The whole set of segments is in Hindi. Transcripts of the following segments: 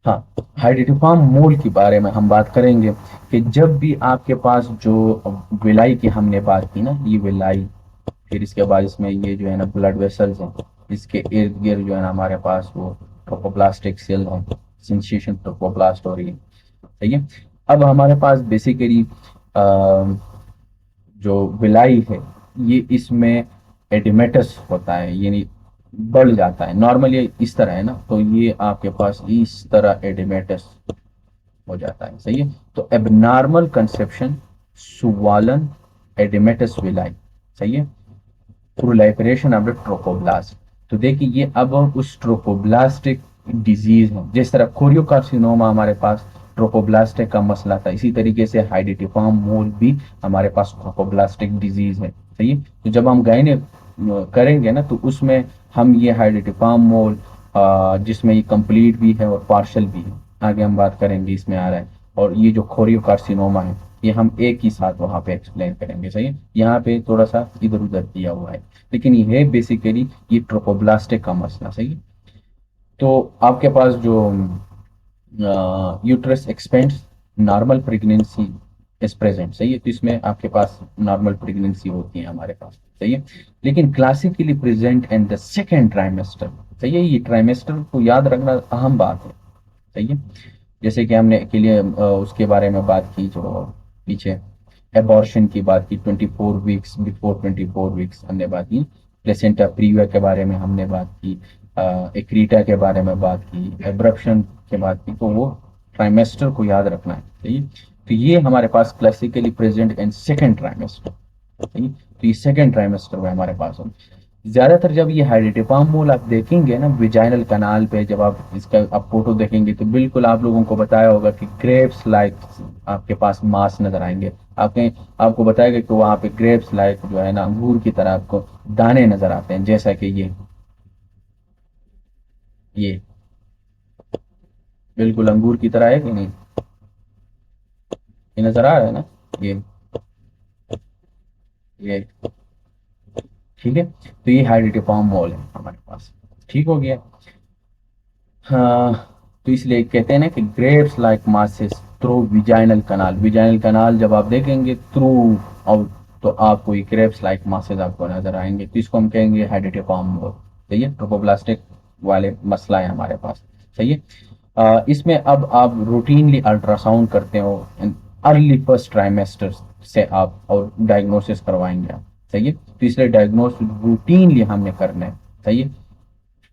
हाँ, हाइड्रोफॉर्म मोल के बारे में हम बात करेंगे कि जब भी आपके पास जो विलाई की हमने बात की ना, ये विलाई, फिर इसके बाद इसमें ये जो है ना ब्लड वेसल्स हैं, इसके इर्द गिर्द जो है ना हमारे पास वो ट्रोपोप्लास्टिक सेल है, सिंसेशन ट्रोपोप्लास्ट हो रही है। सही है। अब हमारे पास बेसिकली जो विलाई है, ये इसमें एडिमेटस होता है, यानी बढ़ जाता है। नॉर्मली इस तरह है ना, तो ये आपके पास इस तरह एडिमेटस हो जाता है। सही है। तो एबनॉर्मल कंसेप्शन, सुवालन एडिमेटस विलाई। सही है। Proliferation of the trophoblast. तो देखिए ये अब उस ट्रोपोब्लास्टिक डिजीज है, जिस तरह कोरियोकार्सिनोमा हमारे पास ट्रोपोब्लास्टिक का मसला था, इसी तरीके से हाइडिटिफार्म मोल भी हमारे पास ट्रोपोब्लास्टिक डिजीज है। सही है। तो जब हम गायने करेंगे ना, तो उसमें हम ये हाइडिटिफार्म मोल, जिसमें ये कंप्लीट भी है और पार्शल भी है, आगे हम बात करेंगे इसमें आ रहा है। और ये जो कोरियोकार्सिनोमा है, ये हम एक ही साथ वहां पे एक्सप्लेन करेंगे। सही है। यहाँ पे थोड़ा सा इधर उधर दिया हुआ है, लेकिन ये है बेसिकली ये ट्रोपोब्लास्टिक का मसला। सही है। तो आपके पास जो uterus expends, normal pregnancy is present. सही है। तो इसमें आपके पास नॉर्मल प्रेगनेंसी होती है हमारे पास। सही है। लेकिन classically present in the second trimester. सही है। ये ट्राइमेस्टर को याद रखना अहम बात है। सही है। जैसे कि हमने के लिए उसके बारे में बात की जो पीछे एबॉर्शन की बात की, 24 वीक्स, बिफोर 24 वीक्स हमने बात की, प्लेसेंटा प्रीविया के बारे में हमने बात की, एक्रीटा के बारे में बात की, एब्रप्शन के बात की। तो वो ट्राइमेस्टर को याद रखना है। सही है। तो ये हमारे पास classically present in second trimester. सही है। तो ये सेकेंड ट्राइमेस्टर में हमारे पास हो। ज्यादातर जब ये हाइड्रोटिफार्म मोल आप देखेंगे ना विजाइनल कनाल पे, जब आप इसका आप फोटो देखेंगे, तो बिल्कुल आप लोगों को बताया होगा कि ग्रेप्स लाइक आपके पास मास नजर आएंगे। आपके आपको बताएगा कि वहां पे ग्रेप्स लाइक जो है ना अंगूर की तरह आपको दाने नजर आते हैं, जैसा कि ये बिल्कुल अंगूर की तरह है कि नहीं, ये नजर आ रहा है ना, ये ठीक है। तो ये हाइड्रोटिफार्म मोल है हमारे पास। ठीक हो गया। हाँ, तो इसलिए कहते हैं ना कि grapes like masses through vaginal canal. Vaginal canal जब आप देखेंगे थ्रू आउट, तो आपको ये ग्रेप्स लाइक मासेस आपको नजर आएंगे। तो इसको हम कहेंगे हाइड्रोटिफॉर्म मोल। सही है। ट्रोपोप्लास्टिक वाले मसला है हमारे पास। सही है। इसमें अब आप रूटीनली अल्ट्रासाउंड करते हो अर्ली फर्स्ट ट्राइमेस्टर से आप, और डायग्नोसिस करवाएंगे आप। सही है। तो इसलिए डायग्नोस रूटीनली हमने करना है। सही है।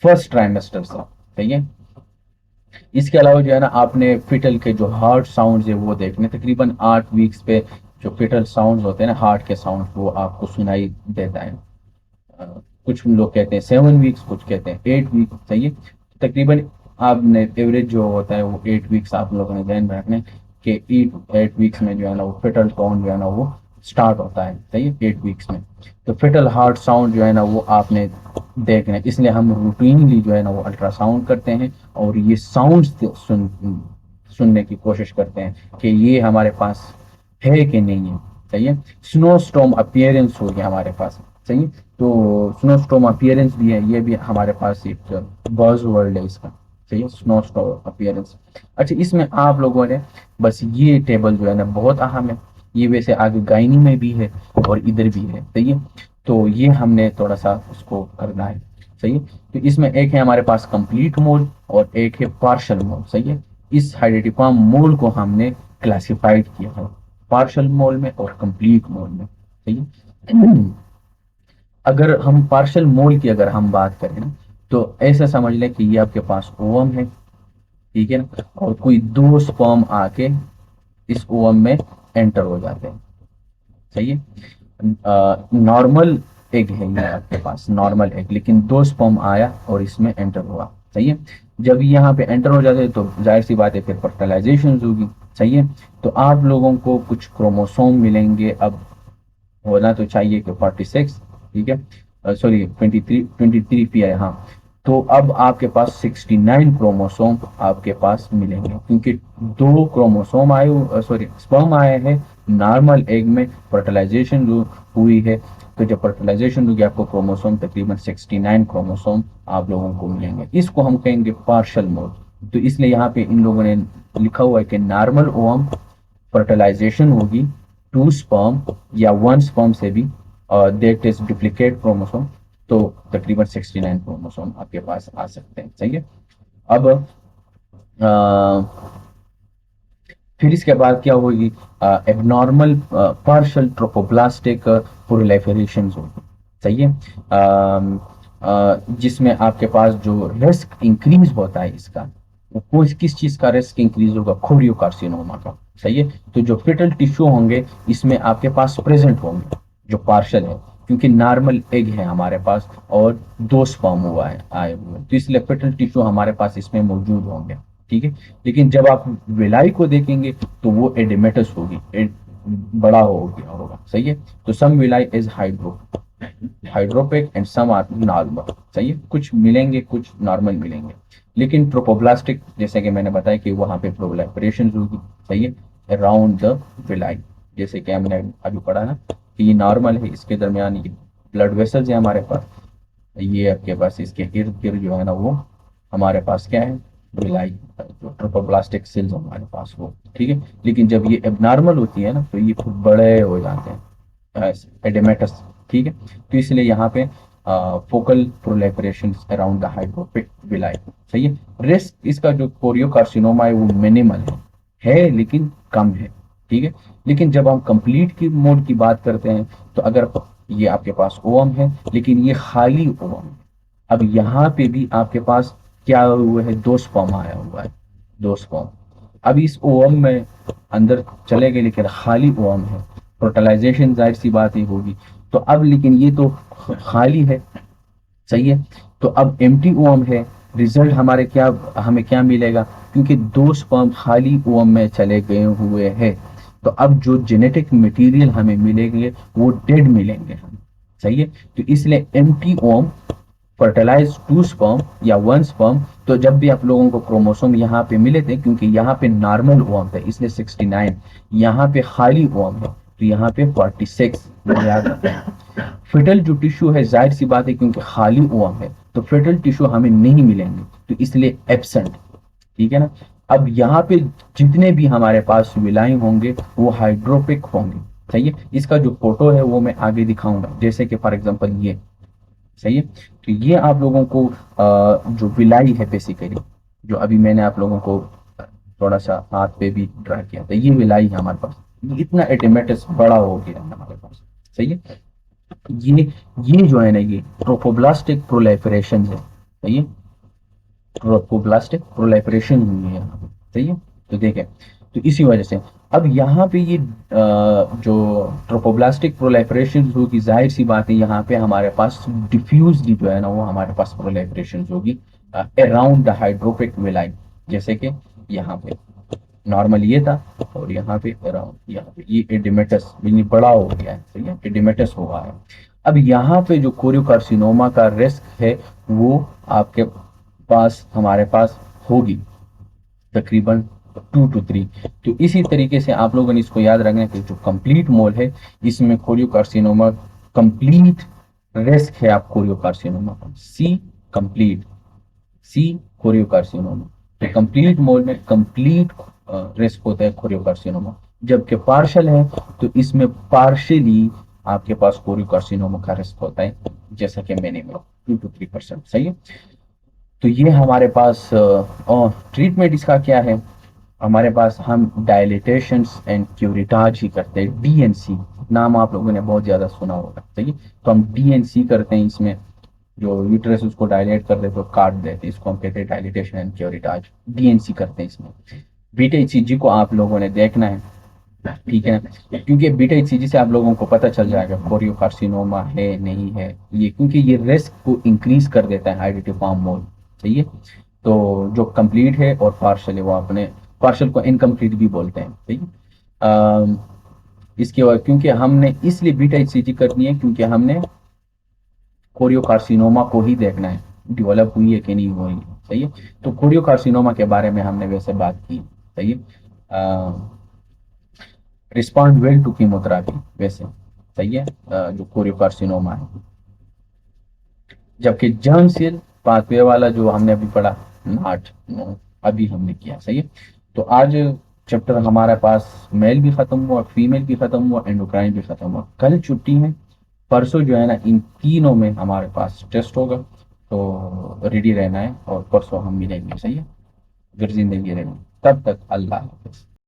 फर्स्ट ट्राइमेस्टर से। सही है। इसके अलावा जो है ना आपने फिटल के जो हार्ट साउंड्स है वो देखने, तकरीबन 8 वीक्स पे जो फिटल साउंड्स होते हैं ना, हार्ट के साउंड, वो आपको सुनाई देता है। अ, कुछ लोग कहते हैं 7 वीक्स, कुछ कहते हैं 8 वीक। सही है। तकरीबन आपने एवरेज जो होता है वो 8 वीक्स आप लोगों ने ध्यान में रखना है कि 8 वीक्स में जो है ना वो फिटल साउंड जो है ना वो स्टार्ट होता है। सही है। 8 वीक्स में तो फिटल हार्ट साउंड जो है ना वो आपने देखना है। इसलिए हम रूटीनली जो है ना वो अल्ट्रासाउंड करते हैं और ये साउंड सुनने की कोशिश करते हैं कि ये हमारे पास है कि नहीं है। सही है। स्नो स्टॉर्म अपियरेंस हो गया हमारे पास। सही है। तो स्नो स्टॉर्म अपियरेंस भी है, ये भी हमारे पास एक बज वर्ड है इसका। सही है। Snow storm appearance. अच्छा, इसमें आप लोगों ने बस ये टेबल जो है ना बहुत अहम है। ये वैसे आगे गाइनी में भी है और इधर भी है। सही है। तो ये हमने थोड़ा सा उसको करना है। सही है। तो इसमें एक है हमारे पास कंप्लीट मोल और एक है पार्शल मोल। सही है। इस हाइड्रोटिफॉर्म मोल को हमने क्लासिफाइड किया है पार्शल मोल में और कंप्लीट मोल में। सही है। अगर हम पार्शल मोल की अगर हम बात करें ना, तो ऐसा समझ लें कि ये आपके पास ओवम है। ठीक है ना, और कोई दो स्पर्म आके इस ओवम में एंटर हो जाते हैं। सही है। नॉर्मल एग है ये आपके पास, नॉर्मल एग, लेकिन दो स्पर्म आया और इसमें एंटर हुआ। सही है। जब यहाँ पे एंटर हो जाते हैं तो जाहिर सी बात है फिर फर्टिलाइजेशन होगी। सही है। तो आप लोगों को कुछ क्रोमोसोम मिलेंगे। अब होना तो चाहिए कि 46। ठीक है। Sorry 23 P I. हाँ। तो अब आपके पास 69 क्रोमोसोम आपके पास मिलेंगे, क्योंकि दो क्रोमोसोम आए, सॉरी स्पर्म आए हैं नॉर्मल एग में, फर्टिलाइजेशन जो हुई है। तो जब फर्टिलाइजेशन होगी आपको क्रोमोसोम तकरीबन 69 क्रोमोसोम आप लोगों को मिलेंगे। इसको हम कहेंगे पार्शल मोड। तो इसलिए यहाँ पे इन लोगों ने लिखा हुआ है कि नॉर्मल ओवम फर्टिलाइजेशन होगी 2 स्पर्म या 1 स्पर्म से भी, और दैट इज डुप्लीकेट क्रोमोसोम, तो तकरीबन 69 क्रोमोसोम आपके पास आ सकते हैं। सही है। अब फिर इसके बाद क्या होगी, एबनॉर्मल पार्शियल ट्रोपोब्लास्टिक प्रोलिफरेशन होगी। सही है। जिसमें आपके पास जो रिस्क इंक्रीज होता है इसका, वो किस चीज का रिस्क इंक्रीज होगा, खोरियोकार्सिनोमा का। सही है। तो जो फिटल टिश्यू होंगे इसमें आपके पास प्रेजेंट होंगे, जो पार्शियल है, क्योंकि नॉर्मल एग है हमारे पास और 2 स्पर्म हुआ है आए हुए, तो इसलिए फिटल टिश्यू हमारे पास इसमें मौजूद होंगे। ठीक है। लेकिन जब आप विलाई को देखेंगे तो वो एडिमेटस होगी, बड़ा हो गया होगा। सही है। तो some villi is hydropic and some are normal. सही है। कुछ मिलेंगे, कुछ नॉर्मल मिलेंगे। लेकिन ट्रोपोब्लास्टिक, जैसे कि मैंने बताया कि वहां पे प्रोलिफरेशन होगी। सही है। अराउंड द विलाई, जैसे कि हमने अभी पढ़ा ना कि ये नॉर्मल है, इसके दरमियान ये ब्लड वेसल्स है हमारे पास, ये आपके पास इसके इर्द गिर्द जो है ना वो हमारे पास क्या है, विलाई, जो ट्रोपोब्लास्टिक सेल्स हमारे पास वो। ठीक है। लेकिन जब ये एबनॉर्मल होती है ना तो ये खूब बड़े हो जाते हैं, एडेमेटस। ठीक है। तो इसलिए यहाँ पे focal proliferation around the hydropic villi. सही है। रिस्क इसका जो कोरियोकार्सिनोमा है वो मिनिमल है लेकिन कम है। ठीक है। लेकिन जब हम कंप्लीट की मोड की बात करते हैं, तो अगर ये आपके पास ओवम है लेकिन ये खाली ओवम है, अब यहाँ पे भी आपके पास क्या हुआ है, 2 स्पर्म आया हुआ है, 2 स्पर्म। अब इस ओवम में अंदर चले गए लेकिन खाली ओवम है, फर्टिलाइजेशन जाहिर सी बात ही होगी। तो अब लेकिन ये तो खाली है। सही है। तो अब एम्प्टी ओवम है, रिजल्ट हमारे क्या, हमें क्या मिलेगा, क्योंकि 2 स्पर्म खाली ओवम में चले गए हुए हैं, तो अब जो जेनेटिक मटेरियल हमें मिलेंगे वो डेड मिलेंगे हमें। सही है। तो इसलिए एम्प्टी ओवम फर्टिलाइज 2 स्पर्म या 1 स्पर्म, तो जब भी आप लोगों को क्रोमोसोम यहाँ पे मिले थे, क्योंकि यहाँ पे नॉर्मल ओवम था इसलिए 69, यहाँ पे खाली ओवम है तो यहाँ पे 46, याद रखें। फिटल जो टिश्यू है जाहिर सी बात है क्योंकि खाली ओवम है तो फिटल टिश्यू हमें नहीं मिलेंगे, तो इसलिए एब्सेंट। ठीक है ना। अब यहाँ पे जितने भी हमारे पास विलाइन होंगे वो हाइड्रोपिक होंगे। सही है। इसका जो फोटो है वो मैं आगे दिखाऊंगा, जैसे कि फॉर एग्जांपल ये। सही है। तो ये आप लोगों को जो विलाई है बेसिकली, जो अभी मैंने आप लोगों को थोड़ा सा हाथ पे भी ड्रा किया था, ये विलाई है हमारे पास, ये इतना एटेमेटस बड़ा हो गया है हमारे पास। सही है। ये ये जो है ना ये ट्रोफोब्लास्टिक प्रोलिफरेशन है। सही है। ट्रोफोब्लास्टिक प्रोलिफरेशन हुई है यहाँ पे। सही है। तो देखें, तो इसी वजह से अब यहाँ पे ये जो ट्रोफोब्लास्टिक प्रोलिफरेशन होगी, जाहिर सी बात है यहाँ पे हमारे पास डिफ्यूज जो है ना वो हमारे पास प्रोलिफरेशन होगी अराउंड द हाइड्रोपिक विलाई, जैसे कि यहाँ पे नॉर्मल ये था और यहाँ पे अराउंड, यहाँ पे ये एडिमेटस यानी बड़ा हो गया है। सही है। एडिमेटस हुआ है। अब यहाँ पे जो कोरियोकार्सिनोमा का रिस्क है वो आपके पास, हमारे पास होगी तकरीबन 2 to 3। तो इसी तरीके से आप लोगों ने इसको याद रखना कि जो कंप्लीट मोल है इसमें कोरियोकार्सिनोमा कंप्लीट रिस्क है, आप कोरियोकार्सिनोमा का सी कंप्लीट, सी कोरियोकार्सिनोमा। तो कंप्लीट मोल में कंप्लीट रिस्क होता है कोरियोकार्सिनोमा, जबकि पार्शल है तो इसमें पार्शली आपके पास कोरियोकार्सिनोमा का रिस्क होता है, जैसा कि मैंने 2 to 3%। सही है। तो ये हमारे पास ट्रीटमेंट इसका क्या है, हमारे पास हम डायलिटेशन एंड क्यूरिटाज ही करते हैं, डीएनसी नाम आप लोगों ने बहुत ज़्यादा सुना होगा। सही है। तो हम डीएनसी करते हैं इसमें, जो यूट्रस उसको डायलेट कर देते, तो काट देते, इसको हम कहते हैं डायलिटेशन एंड क्यूरिटाज, डीएनसी करते हैं इसमें। बीटा ईसीजी को आप लोगों ने देखना है। ठीक है। क्योंकि बीटा ईसीजी से आप लोगों को पता चल जाएगा कोरियोकार्सिनोमा है नहीं है, ये क्योंकि ये रिस्क को इंक्रीज कर देता है हाइड्रोटिक फॉर्म मोल। सही है। तो जो कंप्लीट है और पार्शल है वो अपने, पार्शल को इनकम्प्लीट भी बोलते हैं। ठीक है। इसके बाद क्योंकि हमने इसलिए बीटा ईसीजी करनी है क्योंकि हमने कोरियोकार्सिनोमा को ही देखना है डेवलप हुई है कि नहीं हुई है। सही है। तो कोरियोकार्सिनोमा के बारे में हमने वैसे बात की। सही है। रिस्पॉन्ड वेल टू कीमोथेरेपी वैसे। सही है। जो कोरियोकार्सिनोमा है, जबकि जर्म सेल पाथवे वाला जो हमने अभी पढ़ा, नाट, अभी हमने किया, सही है। तो आज चैप्टर हमारे पास मेल भी खत्म हुआ, फीमेल भी खत्म हुआ, एंडोक्राइन भी खत्म हुआ। कल छुट्टी है, परसों जो है ना इन तीनों में हमारे पास टेस्ट होगा, तो रेडी रहना है और परसों हम मिलेंगे, सही है। फिर जिंदगी रहेगी, तब तक अल्लाह हाफिज।